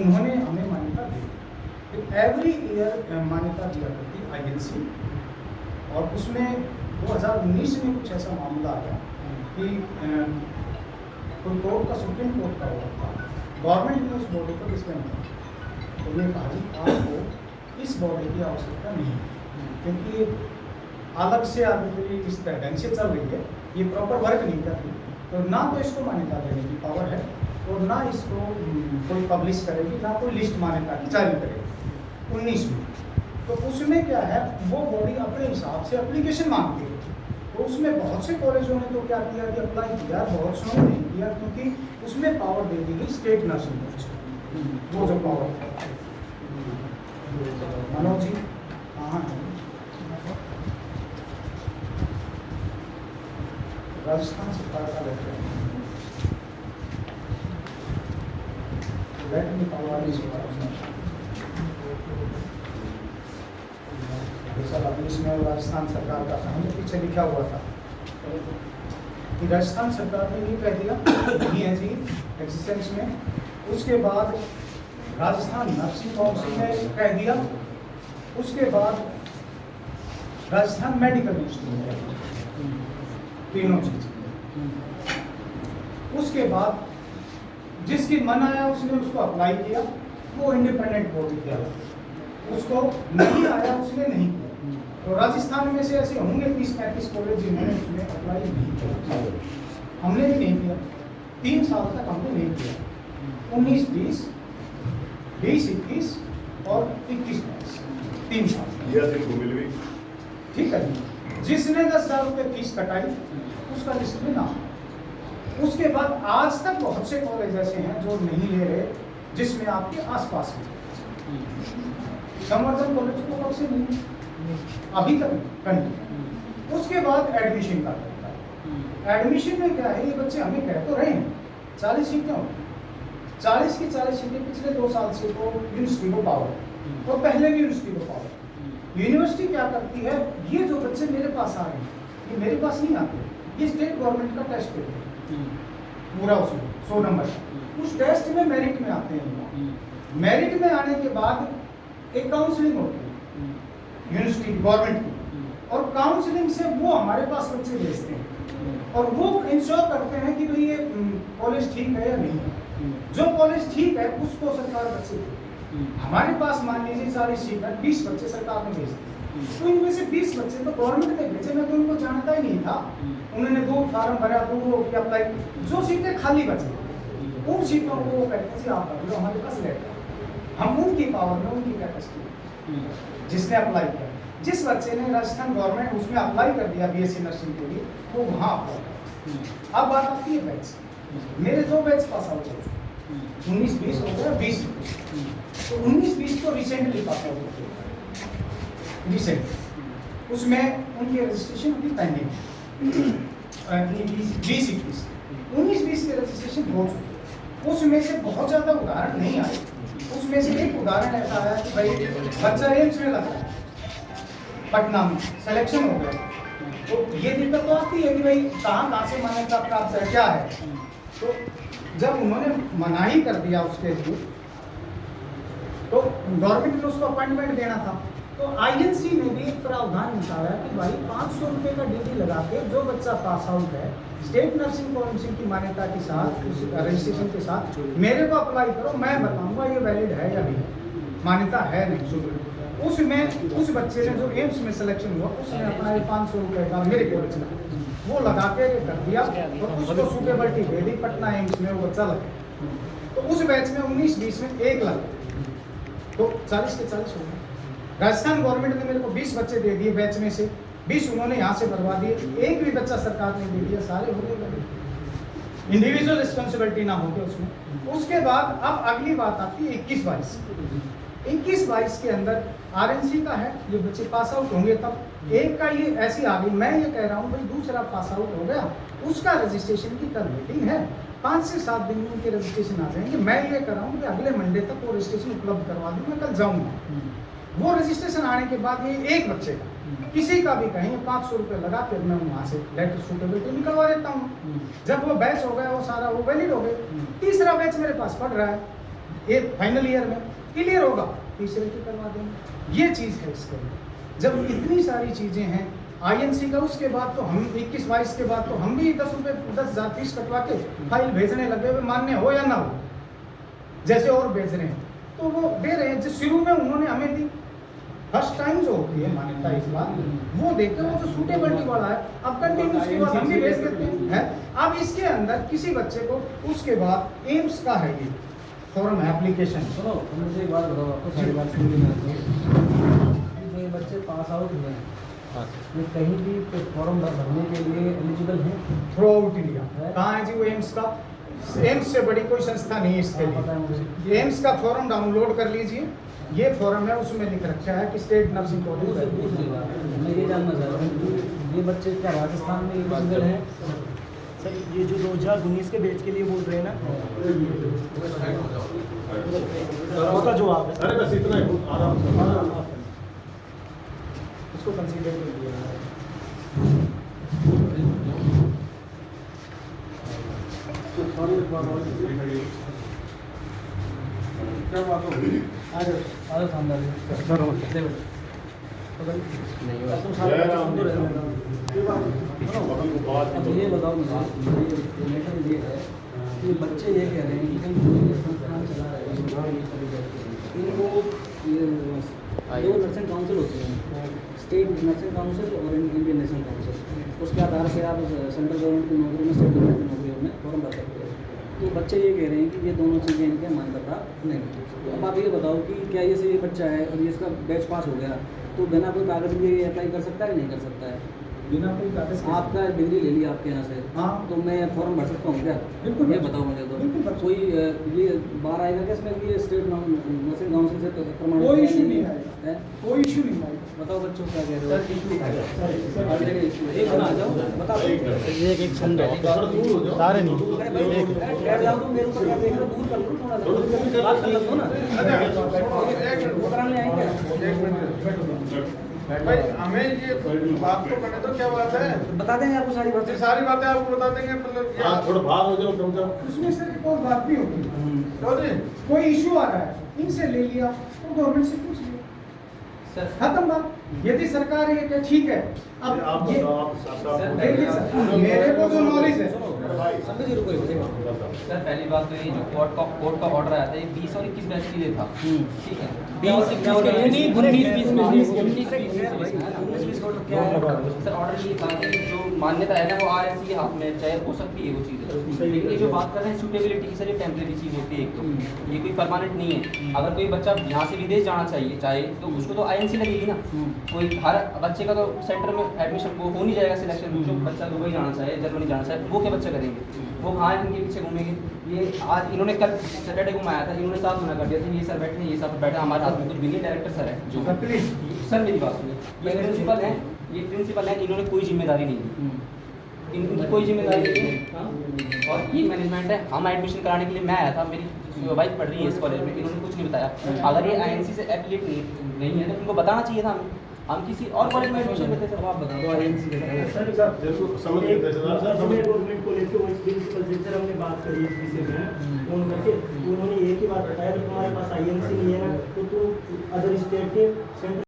उन्होंने हमें मान्यता दी। तो एवरी ईयर मान्यता दिया करती आईएनसी, और उसमें 2019 में कुछ ऐसा मामला आया कि कोई कोर्ट का, सुप्रीम कोर्ट का हुआ था, गवर्नमेंट ने उस बॉडी को डिसबैंड किया। तो ये कहा जी आपको इस बॉडी की आवश्यकता नहीं है, क्योंकि ये अलग से आर्बिट्ररी इस ढंग से चल रही है, ये प्रॉपर वर्क नहीं कर रही, तो ना तो इसको मान्यता देने की पावर है और ना इसको कोई पब्लिश करेगी, ना कोई लिस्ट मान्यता की जारी करेगी 19 में। तो उसमें क्या है, वो बॉडी अपने हिसाब से एप्लीकेशन मांगती है। तो उसमें बहुत से कॉलेजों ने तो क्या किया कि अप्लाई किया, बहुत से ने नहीं किया, क्योंकि उसमें पावर दे दी गई स्टेट नर्सिंग बोर्ड को। वो जो पावर मनोज जी हाँ राजस्थान सरकार का लेटर निकाल वाली अभी इसमें राजस्थान सरकार का था, मुझे पीछे लिखा हुआ था कि राजस्थान सरकार ने ये कह दिया नहीं है जी एक्सिस्टेंस में। उसके बाद राजस्थान नर्सिंग काउंसिल ने कह दिया, उसके बाद राजस्थान मेडिकल इंस्टीट्यूट ने, तीनों चीज। उसके बाद जिसकी मन आया उसने उसको अप्लाई किया, वो इंडिपेंडेंट बॉडी किया, उसको नहीं आया उसने नहीं किया। तो राजस्थान में से ऐसे होंगे 30-35 कॉलेज जिन्होंने उसमें अप्लाई नहीं किया, हमने भी नहीं किया। 3 साल तक हमने नहीं किया, 19-20, 20-21 और 21-22, 3 साल। ठीक है जी, जिसने 10,000 रुपये फीस कटाई उसका लिस्ट में नाम। उसके बाद आज तक बहुत से कॉलेज ऐसे हैं जो नहीं ले रहे, जिसमें आपके आसपास में संवर्धन कॉलेज को कब से नहीं, अभी तक कंटिन्यू। उसके बाद एडमिशन का करता है। एडमिशन में क्या है, ये बच्चे हमें कह तो रहे हैं 40 सीटें हों, 40 की 40 सीटें पिछले 2 साल से तो यूनिवर्सिटी को पावर, और पहले भी यूनिवर्सिटी को पावर। यूनिवर्सिटी क्या करती है, ये जो बच्चे मेरे पास आ रहे हैं ये मेरे पास नहीं आते, ये स्टेट गवर्नमेंट का टेस्ट देते हैं पूरा, उसमें 100 नंबर, उस टेस्ट में मेरिट में आते हैं। मेरिट में आने के बाद एक काउंसलिंग होती है यूनिवर्सिटी गवर्नमेंट की, और काउंसलिंग से वो हमारे पास बच्चे भेजते हैं और वो इंश्योर करते हैं कि भाई ये कॉलेज ठीक है या नहीं है। जो कॉलेज ठीक है उसको सरकार बच्चे देती है। हमारे पास मान लीजिए 40 सीट है, 20 बच्चे सरकार ने भेज दिए, तो इनमें से 20 बच्चे तो गवर्नमेंट ने भेजे, मैं तो उनको जानता ही नहीं था। उन्होंने 2 फार्म भरा, 2 अप्लाई, जो सीटें खाली बची उन सीटों को वो कहते हैं आप भर लो, हमारे पास लेटर, हम उनकी पावर में उनकी कैपेसिटी, जिसने अप्लाई किया, जिस बच्चे ने राजस्थान गवर्नमेंट उसमें अप्लाई कर दिया बीएससी नर्सिंग के लिए, वो वहाँ अप्लाई कर। अब बात आती है बैच, मेरे 2 बैच पास आउट हो चुके, 19-20 हो गया, 20-21, तो 19-20 तो रिसेंटली पास आउट हो गए, रिसेंट उसमें उनकी रजिस्ट्रेशन अभी पेंडिंग, 20-21, 19-20 के रजिस्ट्रेशन हो चुके। उसमें से बहुत ज़्यादा उदाहरण नहीं आए, उसमें से एक उदाहरण ऐसा आया कि भाई बच्चा एम्स में लगा है, पटना में सिलेक्शन हो गया, तो ये दिक्कत तो आती है कि भाई कहाँ से मान्यता प्राप्त है, क्या है। तो जब उन्होंने मनाही कर दिया उसके लिए, तो गवर्नमेंट ने उसको अपॉइंटमेंट देना था, तो आईएनसी ने भी एक प्रावधान निकाला कि भाई 500 रुपये का ड्यूटी लगा के जो बच्चा पास आउट है स्टेट नर्सिंग काउंसिल की मान्यता के साथ, उस रजिस्ट्रेशन के साथ मेरे को अप्लाई करो, मैं बताऊंगा ये वैलिड है या नहीं, मान्यता है नहीं। उसमें उस बच्चे ने जो एम्स में सिलेक्शन हुआ उसने अपना 500 रुपये का मेरे कॉलेज का वो लगा के कर दिया और उसको सूटेबिलिटी दे दी, पटना एम्स में वो बच्चा लगा। तो उस बैच में 19-20 में 1 लगा, तो 40 के 40 हो गए। राजस्थान गवर्नमेंट ने मेरे को 20 बच्चे दे दिए, बैच में से 20 उन्होंने यहाँ से भरवा दिए, एक भी बच्चा सरकार ने दे दिया, सारे हो गए, इंडिविजुअल रिस्पॉन्सिबिलिटी ना होगी उसमें। उसके बाद अब अगली बात आती है 21-22 के अंदर आरएनसी का है, ये बच्चे पास आउट होंगे, तब एक का ये ऐसी आ गई, मैं ये कह रहा हूँ भाई दूसरा पास आउट हो गया, उसका रजिस्ट्रेशन की कल मीटिंग है, 5 से 7 दिन में उनके रजिस्ट्रेशन आ जाएंगे। मैं ये कर रहा हूँ कि अगले मंडे तक वो रजिस्ट्रेशन उपलब्ध करवा दूँ, मैं कल जाऊँगा। वो रजिस्ट्रेशन आने के बाद ये एक बच्चे का किसी का भी कहेंगे 500 रुपये लगा के मैं वहाँ से लेटर सूटेबिलिटी निकलवा देता हूँ। जब वो बैच हो गया, वो सारा वो वैलिड हो गए, तीसरा बैच मेरे पास पढ़ रहा है, ये फाइनल ईयर में क्लियर होगा फीसिलिटी करवा देंगे। ये चीज़ है इसके अंदर। जब इतनी सारी चीज़ें हैं आईएनसी का, उसके बाद तो हम 21-22 के बाद तो हम भी 10,000 फीस कटवा के फाइल भेजने लगे हुए, मान्य हो या ना हो, जैसे और भेज रहे हैं तो वो दे रहे हैं। जो शुरू में उन्होंने हमें दी फर्स्ट टाइम जो होती है मान्यता इस बार वो देकर वो जो सूटेबिलिटी वाला है, अब कंटिन्यू उसके बाद हम भी भेज देते हैं। अब इसके अंदर किसी बच्चे को उसके बाद एम्स का है ये फॉर्म है एप्लीकेशन। सुनो मुझे एक बात बताओ, आपको सारी बात समझ में आती है। जो ये बच्चे पास आउट हुए हैं ये कहीं भी फॉर्म भरने के लिए एलिजिबल हैं थ्रू आउट इंडिया। कहाँ है जी वो एम्स का? एम्स से बड़ी कोई संस्था नहीं है इसके लिए। एम्स का फॉर्म डाउनलोड कर लीजिए, ये फॉर्म है, उसमें लिख रखा है कि स्टेट नर्सिंग कॉलेज है। मैं ये जानना चाह रहा हूँ ये बच्चे क्या राजस्थान में एलिजिबल हैं? सर ये जो 2019 के बैच के लिए बोल रहे हैं ना, उसका जवाब है। अरे बस इतना ही आराम से उसको कंसीडर कर दिया है। क्या बात हो गई? आज शानदार अब ये बताओ मुझे, मैटर ये है कि बच्चे ये कह रहे हैं कि कहीं कोई संस्थान चला रहे हैं इनको दो नर्सिंग काउंसिल होते हैं, स्टेट नर्सिंग काउंसिल और इंडियन नर्सिंग काउंसिल। उसके आधार पर आप सेंट्रल गवर्नमेंट की नौकरी में, स्टेट गवर्नमेंट की नौकरियों में फॉर्म भर सकते हैं। तो बच्चे ये कह रहे हैं कि ये दोनों चीज़ें इनके मान्यता नहीं। तो अब आप ये बताओ कि क्या ये से ये बच्चा है और ये इसका बैच पास हो गया तो बिना कोई कागज़ लिए अप्लाई कर सकता है कि नहीं कर सकता है? बिना कोई कागज के आपका डिग्री ले लिया आपके यहाँ से, हाँ। तो मैं फॉर्म भर सकता हूँ क्या? बिल्कुल ये बताओ मुझे। तो बिल्कुल भर कोई ये बाहर आएगा क्या इसमें कि ये स्टेट नर्सिंग काउंसिल से तो प्रमाणित कोई है इशू नहीं है? आएगा, कोई इशू नहीं आएगा। बताओ बच्चों क्या कह रहे हो? सर एक बना जाओ बताओ। एक समझो दूर हो जाओ। सारे नहीं अरे भाई बैठ जाओ तुम, मेरे ऊपर क्या देख रहे हो? दूर कर लो थोड़ा सा, बात कर लो ना। वो कराने आएंगे भाई हमें ये बात तो करने दो, क्या बात है? बता देंगे आपको सारी बातें। ये सारी बातें आपको बता देंगे, मतलब हाँ थोड़ा बाहर हो जाओ कम से कम। उसमें सर एक और बात भी होगी, क्यों जी? कोई इशू आ रहा है इनसे ले लिया तो गवर्नमेंट से पूछ लिया, खत्म बात। यदि सरकार ये कहे ठीक है, अब आप ये बताओ, आप देखिए सर, मेरे को जो नॉलेज है समझ जी रुको सर पहली बात तो ये जो कोर्ट का ऑर्डर आया था ये 20 और 21 बैच के लिए था, ठीक है। 20 20 के लिए नहीं, 19-20 क्या है? सर ऑर्डर ये था कि जो मान्यता है ना वो आरएनसी के हाथ में चाहे हो सकती है वो चीज़, लेकिन ये जो बात कर रहे हैं सूटेबिलिटी की, सर ये टेम्परेरी चीज़ होती है। एक तो ये कोई परमानेंट नहीं है। अगर कोई बच्चा यहाँ से विदेश जाना चाहे तो उसको तो आईएनसी लगेगी ना। कोई हर बच्चे का तो सेंटर में एडमिशन वो हो नहीं जाएगा सिलेक्शन। जो बच्चा दुबई जाना चाहे, जर्मनी जाना चाहे, वो क्या बच्चे करेंगे? वो कहाँ है उनके पीछे घूमेंगे? ये आज इन्होंने कल सैटरडे को आया था, इन्होंने साथ मना कर दिया था ये सर बैठे, ये सब बैठे, हमारे हाथ में कुछ भी नहीं। डायरेक्टर सर है जो, सर मेरी बात सुनिए, ये प्रिंसिपल है, इन्होंने कोई जिम्मेदारी नहीं ली, इनकी कोई जिम्मेदारी नहीं है। और ये मैनेजमेंट है, हम एडमिशन कराने के लिए मैं आया था, मेरी वाइफ पढ़ रही है इस कॉलेज में, इन्होंने कुछ नहीं बताया। अगर ये आईएनसी से एफिलिएट नहीं है तो उनको बताना चाहिए था। हम किसी और कॉलेज में एडमिशन लेते थे। आप बता दो आईएनसी सर समझ गए गवर्नमेंट को लेकर वो प्रिंसिपल से सर हमने बात करी इस विषय में फोन करके, उन्होंने एक ही बात बताया कि तुम्हारे पास आईएनसी नहीं है ना तो तुम अदर स्टेट के सेंट्रल